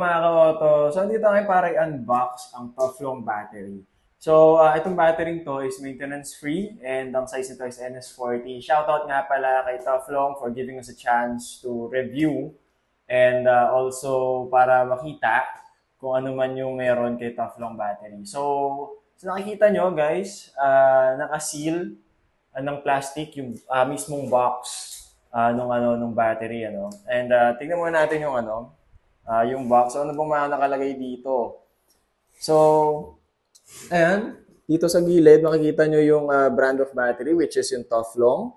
mga ka-auto. So, dito tayo para i-unbox ang Toflong battery. So, itong battery to is maintenance-free and ang size nito is NS40. Shoutout nga pala kay Toflong for giving us a chance to review and also para makita kung ano man yung meron kay Toflong battery. So nakikita nyo guys, naka-seal ng plastic yung mismong box nung battery and tingnan muna natin yung yung box. So ano bang mga nakalagay dito? So ayan, dito sa gilid makikita nyo yung brand of battery which is yung Toflong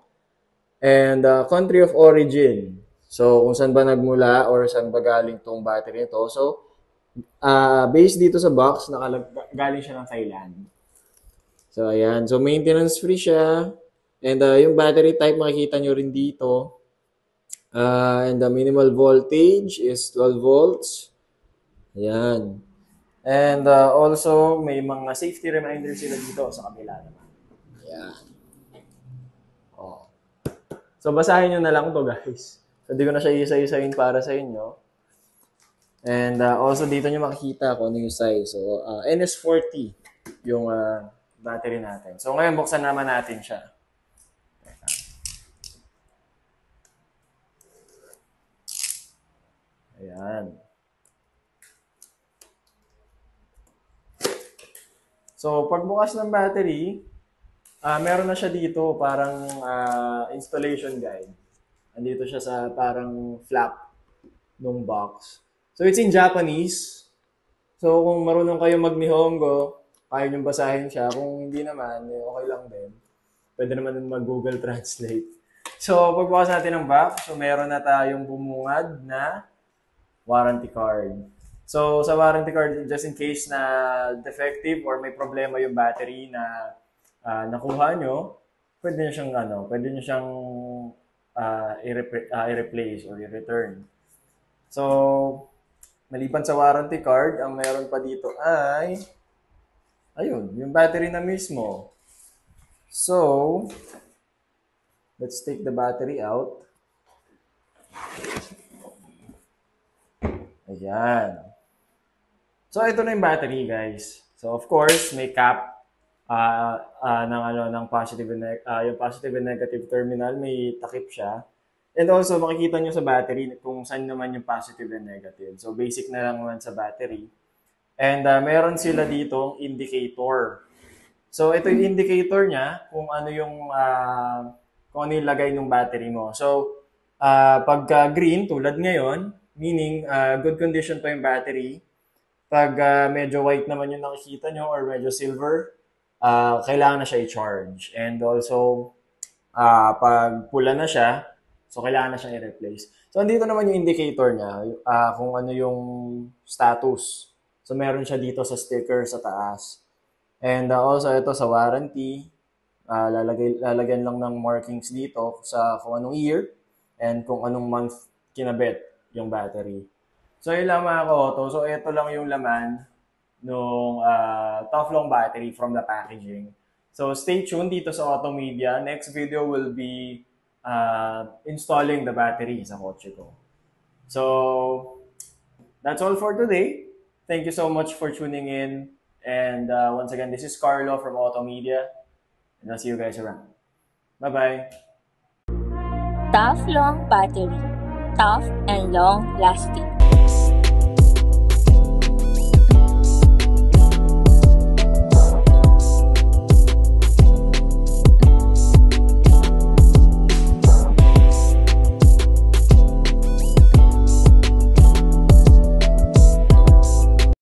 and country of origin. So kung saan ba nagmula or saan ba galing tong battery nito. So based dito sa box, galing siya ng Thailand. So, ayan. So, maintenance free siya. And yung battery type, makikita nyo rin dito. And the minimal voltage is 12 volts. Ayan. And also, may mga safety reminders sila dito sa kabila naman. Ayan. Oh. So, basahin nyo na lang to guys. So, hindi ko na siya isa-isahin para sa inyo. And also dito nyo makikita kung ano yung size. So NS40 yung battery natin. So ngayon buksan naman natin siya. Ayan. So pagbukas ng battery, meron na siya dito parang installation guide. Andito siya sa parang flap ng box. So, it's in Japanese. So, kung marunong kayo mag-Nihongo, kaya nyo basahin siya. Kung hindi naman, okay lang din. Pwede naman din mag-Google Translate. So, pagbukas natin ng box, so meron na tayong bumungad na warranty card. So, sa warranty card, just in case na defective or may problema yung battery na nakuha nyo, pwede nyo siyang i-replace or i-return. So, maliban sa warranty card, ang meron pa dito ay, ayun, yung battery na mismo. So, let's take the battery out. Ayan. So, ito na yung battery, guys. So, of course, may cap ng positive and yung positive and negative terminal, may takip siya. And also, makikita nyo sa battery kung saan naman yung positive and negative. So, basic na lang naman sa battery. And meron sila ditong indicator. So, ito yung indicator niya kung ano yung lagay ng battery mo. So, pagka green, tulad ngayon, meaning good condition pa yung battery. Pag medyo white naman yung nakikita nyo or medyo silver, kailangan na siya i-charge. And also, pag pula na siya, so, kailangan na siyang i-replace. So, andito naman yung indicator niya, kung ano yung status. So, meron siya dito sa sticker sa taas. And also, ito sa warranty, lalagyan lang ng markings dito sa kung anong year and kung anong month kinabit yung battery. So, yun lang mga ka-auto. So, ito lang yung laman ng Toflong battery from the packaging. So, stay tuned dito sa Auto Media. Next video will be installing the battery sa kotse ko. So, that's all for today. Thank you so much for tuning in. And once again, this is Carlo from Auto Media. And I'll see you guys around. Bye-bye. Toflong battery. Tough and long lasting.